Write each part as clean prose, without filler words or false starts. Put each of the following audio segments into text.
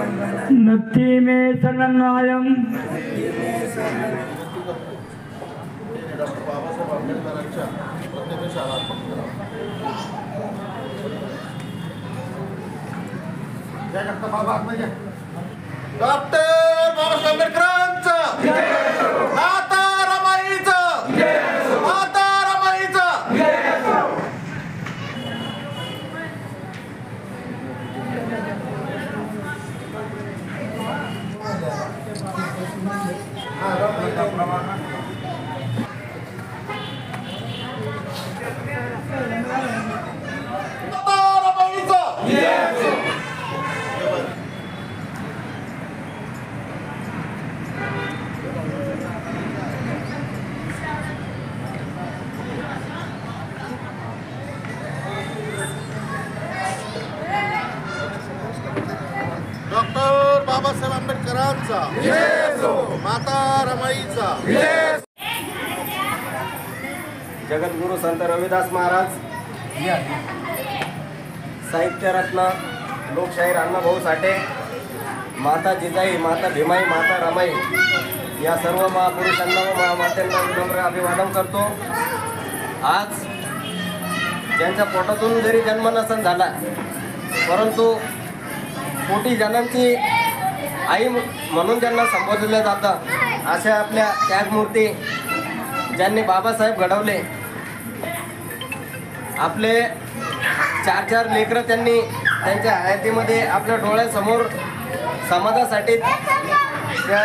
नत्थी मे शरणन्यायम doctor Babasaheb आंबेडकरांच्या प्रतिमेला अर्पण करा. डॉक्टर बाबासाहेब आंबेडकरांचा माता रमाईचा माता रमाईचा. डॉक्टर बाबासाहेब आंबेडकरांचा माता रमाईचा. जगद्गुरु संत रविदास महाराज, साहित्यरत्न लोकशाहीर अण्णाभाऊ साठे, माता जिजाई, माता भीमाई, माता रमाई या सर्व महापुरुषांना व महामात्यांना विनम्र अभिवादन करतो. आज ज्यांच्या पोटातून जरी जन्म नसन झाला, परंतु कोटी जणांची आई म्हणून ज्यांना संबोधलं जातं, अशा आपल्या त्यागमूर्ती ज्यांनी बाबासाहेब घडवले. आपले 4 लेकरं त्यांनी त्यांच्या हयातीमध्ये आपल्या डोळ्यासमोर समाजासाठी त्या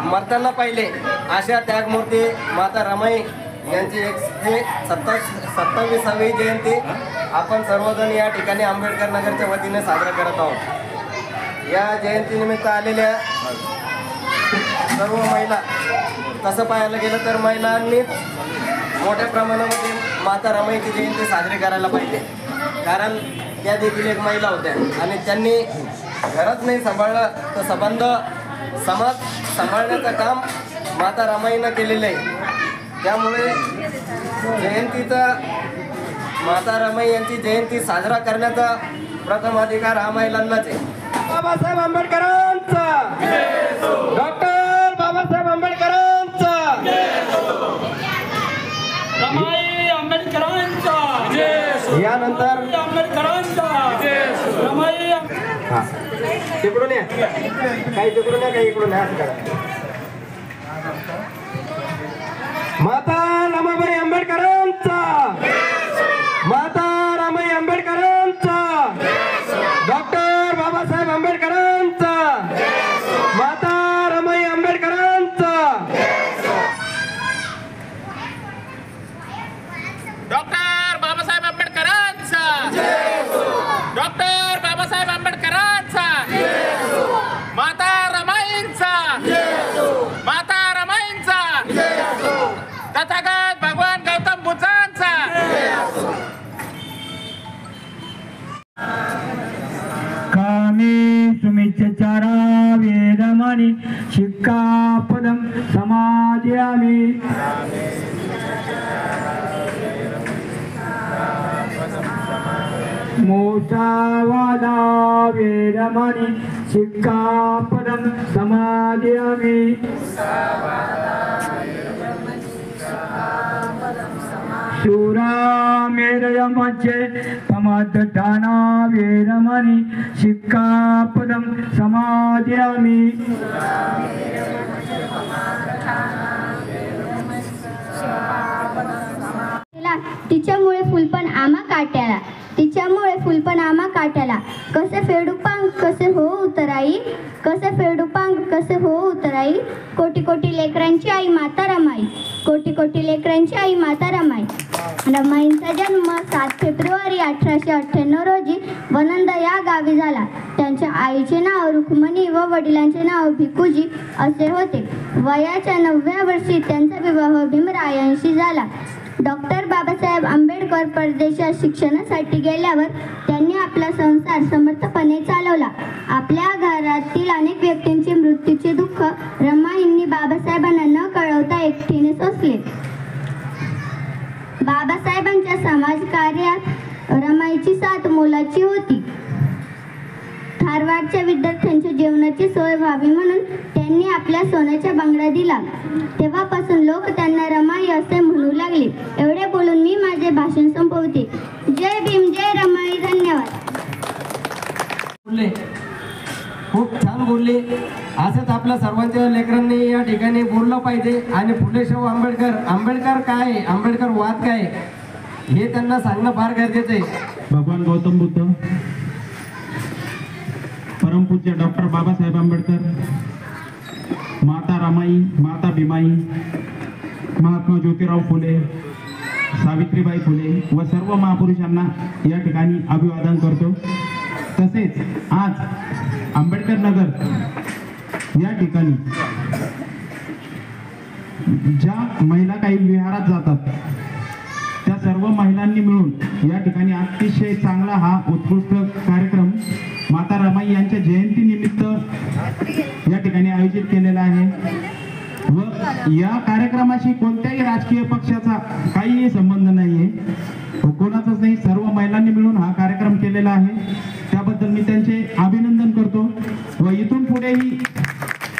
मरताना पाहिले. अशा त्यागमूर्ती माता रमाई यांची 27वी जयंती आपण सर्वजण या ठिकाणी आंबेडकर नगरच्या वतीने साजरा करत आहोत. या जयंतीनिमित्त आलेल्या सर्व महिला, तसं पाहायला गेलं तर महिलांनी मोठ्या प्रमाणामध्ये माता रमाईची जयंती साजरी करायला पाहिजे, कारण त्या देखील एक महिला होत्या आणि त्यांनी घरच नाही सांभाळलं तर संबंध समाज सांभाळण्याचं काम माता रमाईनं केलेलं आहे. त्यामुळे जयंतीचा माता रमाई यांची जयंती साजरा करण्याचा प्रथम अधिकार हा महिलांनाच आहे. बाबासाहेब आंबेडकरांचा, डॉक्टर बाबासाहेब आंबेडकरांचा, रमाई आंबेडकरांचा. यानंतर आंबेडकरांचा रमाई. हा, तिकडून या, काही तिकडून या, काही इकडून या. माता रमाबाई आंबेडकरांचा, माता रमाई आंबेडकरांचा, डॉक्टर बाबासाहेब आंबेडकरांचा, माता रमाई आंबेडकरांचा. डॉक्टर बाबासाहेब आंबेडकरांचा, डॉक्टर बाबासाहेब आंबेडकरांचा, माता रमाईंचा, माता रमाईंचा, तथागत भगवान गौतम बुद्धांचा. कामे सुमिच्चारा वेदमणि शिक्कापदं समादयामि. मोक्षावादा वेदमणि शिक्कापदं समादयामि. शूरामेरयमचे तमद्दाना वेदमणि शिक्कापदं समादयामि. तिच्यामुळे फुलपण आम्हा काट्याला, तिच्यामुळे फुलपण आम्हा काट्याला. कसे फेडू पांग कसे हो उतराई, कसे फेडू पांग कसे हो उतराई. कोटी कोटी लेकरांची आई माता रमाई, कोटी कोटी लेकरांची आई माता रमाई. रमाईंचा जन्म 7 फेब्रुवारी 1898 रोजी वनंद या गावी झाला. त्यांच्या आईचे नाव रुक्मणी व वडिलांचे नाव भिकुजी असे होते. वयाच्या 9व्या वर्षी त्यांचा विवाह भीमरायांशी झाला. डॉक्टर बाबासाहेब आंबेडकर परदेशात शिक्षणासाठी गेल्यावर त्यांनी आपला संसार समर्थपणे चालवला. आपल्या घरातील अनेक व्यक्तींचे मृत्यूचे दुःख रमाईंनी बाबासाहेबांना न कळवता एकटीने सोसले. बाबासाहेबांच्या समाजकार्यात रमाईची साथ मोलाची होती. धारवाडच्या विद्यार्थ्यांच्या जेवणाची सोय व्हावी म्हणून त्यांनी आपल्या सोन्याचा बंगला दिला. तेव्हापासून लोक त्यांना रमाई असे म्हणू लागले. एवढे बोलून मी माझे भाषण संपवते. जय भीम, जय रमाई. धन्यवाद. बोलले, खूप छान बोलले. असंच आपल्या सर्वांच्या लेकरांनी या ठिकाणी बोललं पाहिजे. आणि फुले शाहू आंबेडकर काय, आंबेडकरवाद काय हे त्यांना सांगणं फार गरजेचं आहे. भगवान गौतम बुद्ध, परमपूज्य डॉक्टर बाबासाहेब आंबेडकर, माता रमाई, माता भीमाई, महात्मा ज्योतिराव फुले, सावित्रीबाई फुले व सर्व महापुरुषांना या ठिकाणी अभिवादन करतो. तसेच आज आंबेडकर नगर या ठिकाणी ज्या महिला काही विहारात जातात त्या सर्व महिलांनी मिळून या ठिकाणी अतिशय चांगला हा उत्कृष्ट कार्यक्रम माता रमाई यांच्या जयंतीनिमित्त या ठिकाणी आयोजित केलेला आहे. व या कार्यक्रमाशी कोणत्याही राजकीय पक्षाचा काहीही संबंध नाही आहे, कोणाचाच नाही. सर्व महिलांनी मिळून हा कार्यक्रम केलेला आहे. त्याबद्दल मी त्यांचे अभिनंदन करतो. व इथून पुढेही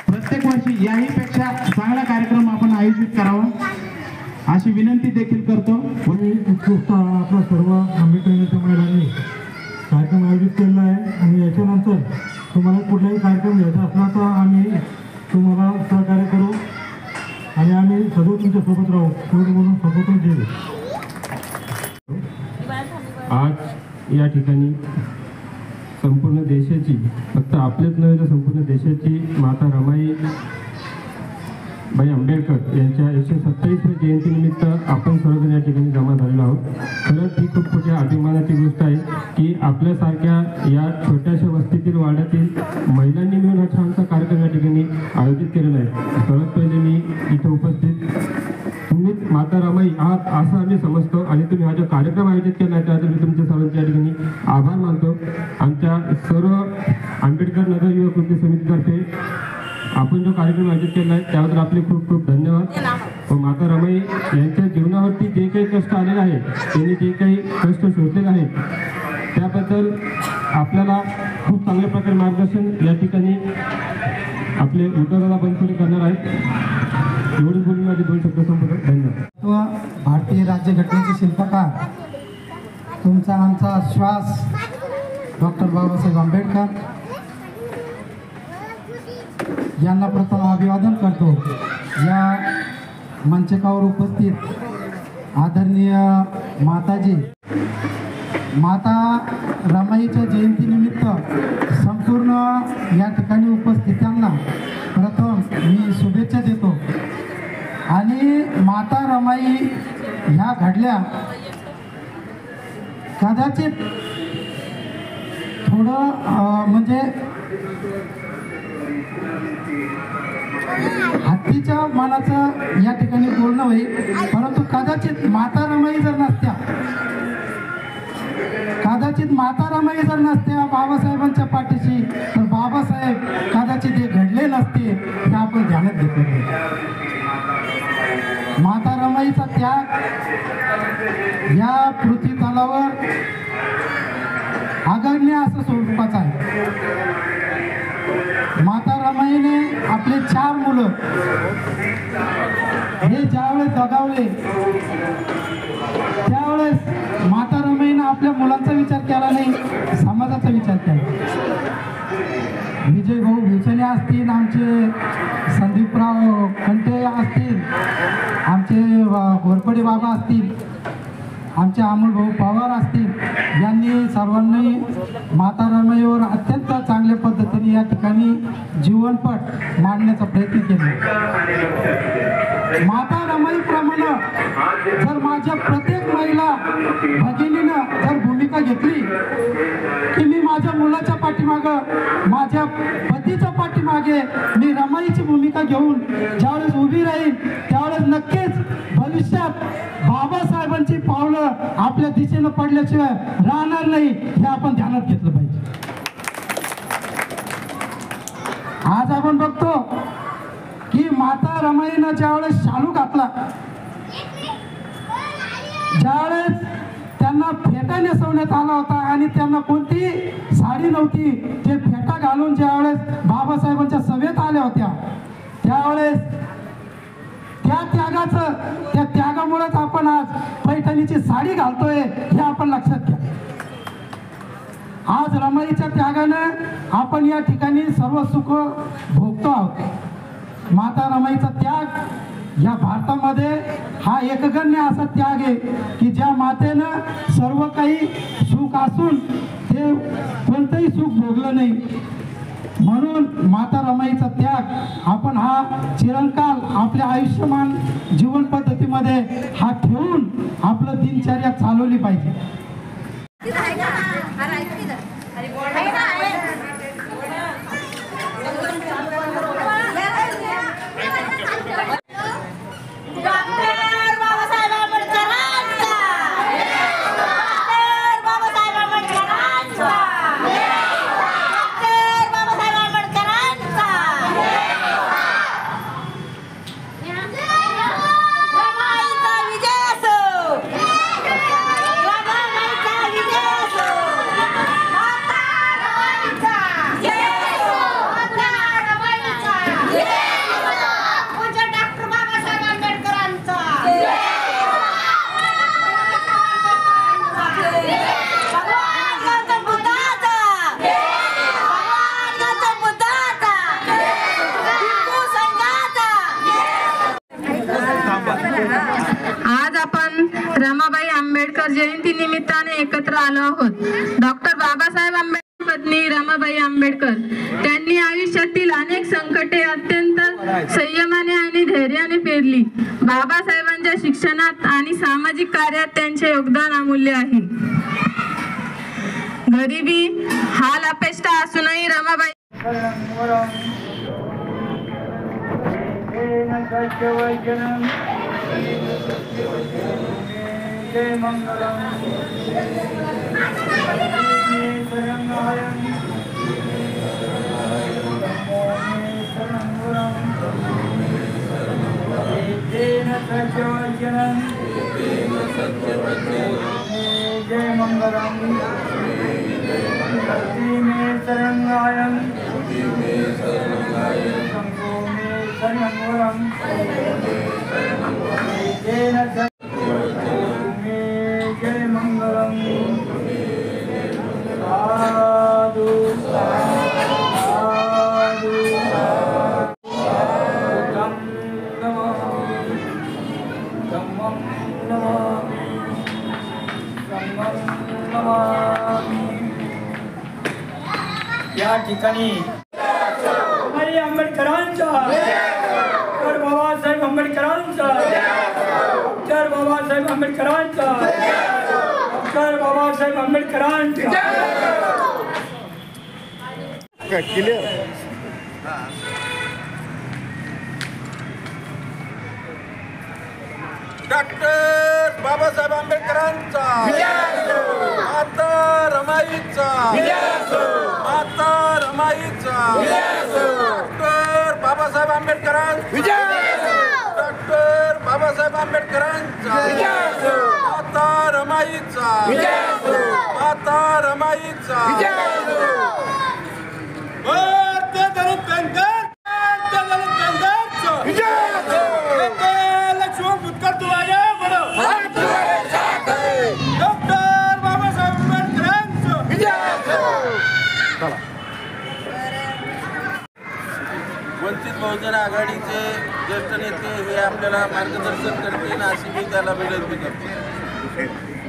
प्रत्येक वर्षी याहीपेक्षा चांगला कार्यक्रम आपण आयोजित करावा अशी विनंती देखील करतो. उत्कृष्ट आपला सर्व आंबेडकरांच्या महिलांनी कार्यक्रम आयोजित केलेला आहे. आणि याच्यानंतर तुम्हाला कुठलाही कार्यक्रम घ्यायचा असला तर आम्ही तुम्हाला सहकार्य करू आणि आम्ही सदैव तुमच्यासोबत राहू. एवढं म्हणून सपोर्ट देऊ. आज या ठिकाणी संपूर्ण देशाची, फक्त आपल्याच नव्हे तर संपूर्ण देशाची माता रमाई बाई आंबेडकर यांच्या 127व्या जयंतीनिमित्त आपण सर्वजण या ठिकाणी जमा झालेलो आहोत. खरंच ही खूप मोठ्या अभिमानाची गोष्ट आहे की आपल्यासारख्या या छोट्याशा वस्तीतील वाड्यातील महिलांनी मिळून हा छानसा कार्यक्रम या ठिकाणी आयोजित केलेला आहे. सर्वात पहिले मी इथे उपस्थित तुम्ही माता रमाई आहात असं आम्ही समजतो आणि तुम्ही हा जो कार्यक्रम आयोजित केला आहे त्याबद्दल मी तुमच्या सर्वांच्या या ठिकाणी आभार मानतो. आमच्या सर्व आंबेडकर नगर युवक कृती समितीतर्फे आपण जो कार्यक्रम आयोजित केला आहे त्याबद्दल आपले खूप खूप धन्यवाद. व माता रमाई यांच्या जीवनावरती जे काही कष्ट आलेले आहे, त्यांनी जे काही कष्ट सोसलेले आहेत त्याबद्दल आपल्याला खूप चांगल्या प्रकारे मार्गदर्शन या ठिकाणी आपले उद्धवदादा बनसोडे करणार आहेत. एवढंच बोलून माझे 2 शब्द संपवतो. धन्यवाद. भारतीय राज्यघटनेचे शिल्पकार, तुमचा आमचा श्वास डॉक्टर बाबासाहेब आंबेडकर यांना प्रथम अभिवादन करतो. या मंचकावर उपस्थित आदरणीय माताजी, माता रमाईच्या जयंतीनिमित्त संपूर्ण या ठिकाणी उपस्थितांना प्रथम मी शुभेच्छा देतो. आणि माता रमाई ह्या घडल्या कदाचित थोडं म्हणजे हत्तीच्या मनाचं या ठिकाणी बोलणं होईल, परंतु कदाचित माता रमाई जर नसत्या, बाबासाहेबांच्या पाठीशी, तर बाबासाहेब कदाचित हे घडले नसते हे आपण ध्यानात घेतलं. माता रमाईचा त्याग या पृथ्वी तलावर आगळणे असं स्वरूपाचं आहे. माता रमाईने आपले 4 मुलं हे ज्यावेळेस दगावले त्यावेळेस माता रमाईने आपल्या मुलांचा विचार केला नाही, समाजाचा विचार केला. विजय भाऊ भिवसने असतील, आमचे संदीपराव कंटे असतील, आमचे घोरपडे बाबा असतील, आमचे अमोल भाऊ पवार असतील, यांनी सर्वांनी माता रमाईवर अत्यंत चांगल्या पद्धतीने या ठिकाणी जीवनपट मांडण्याचा प्रयत्न केला. माता रमाईप्रमाणे जर माझ्या प्रत्येक महिला भगिनीनं जर भूमिका घेतली की मी माझ्या मुलाच्या पाठीमागं, माझ्या पतीच्या पाठीमागे मी रमाईची भूमिका घेऊन ज्यावेळेस उभी राहील त्यावेळेस नक्कीच भविष्यात बाबासाहेबांची पावलं आपल्या दिशेनं पडल्याशिवाय राहणार नाही, हे आपण ध्यानात घेतलं पाहिजे. आज आपण बघतो की माता रमाईनं ज्यावेळेस शालू घातला, ज्यावेळेस त्यांना फेटा नेसवण्यात आला होता आणि त्यांना कोणती साडी नव्हती, ते फेटा घालून ज्यावेळेस बाबासाहेबांच्या सभेत आल्या होत्या त्यावेळेस त्या त्यागामुळेच आपण आज पैठणीची साडी घालतोय हे आपण लक्षात घ्या. आज रमाईच्या त्यागानं आपण या ठिकाणी सर्व सुख भोगतो आहोत. माता रमाईचा त्याग या भारतामध्ये हा एकगण्य असा त्याग आहे की ज्या मातेनं सर्व काही सुख असून ते कोणतंही सुख भोगलं नाही. म्हणून माता रमाईचा त्याग आपण हा चिरंकाल आपल्या आयुष्यमान जीवन पद्धतीमध्ये हा ठेवून आपलं दिनचर्या चालवली पाहिजे. आज आपण रमाबाई आंबेडकर जयंती निमित्ताने एकत्र आलो आहोत. डॉक्टर बाबासाहेब आंबेडकर पत्नी रमाबाई आंबेडकर त्यांनी आयुष्यातील अनेक संकटे अत्यंत संयमाने आणि धैर्याने पेरली. बाबासाहेबांच्या शिक्षणात आणि सामाजिक कार्यात त्यांचे योगदान अमूल्य आहे. गरिबी हाल अपेष्टा असूनही रमाबाई जय मंगलम जय मंगलम भक्ति में शरणायं शंभो में शरणं जय मंगलम साधु साधु धम्मं नमामि संघं नमामि. या ठिकाणी हरी आंबेडकरांचा डॉक्टर बाबासाहेब आंबेडकरांचा डॉक्टर बाबासाहेब आंबेडकरांचा डॉक्टर बाबासाहेब आंबेडकरांचा डॉक्टर बाबासाहेब आंबेडकरांचा माता रमाईचा माता रमाईचा डॉक्टर बाबासाहेब आंबेडकरांचा डॉक्टर बाबासाहेब आंबेडकरांचा माता रमाईचा माता रमाईचा भारतीय दलित बँकर लक्ष्मण बुतकर तुला डॉक्टर बाबासाहेब आंबेडकरांचं वंचित बहुजन आघाडीचे ज्येष्ठ नेते हे आपल्याला मार्गदर्शन करतील अशी मी त्याला विनंती करतो.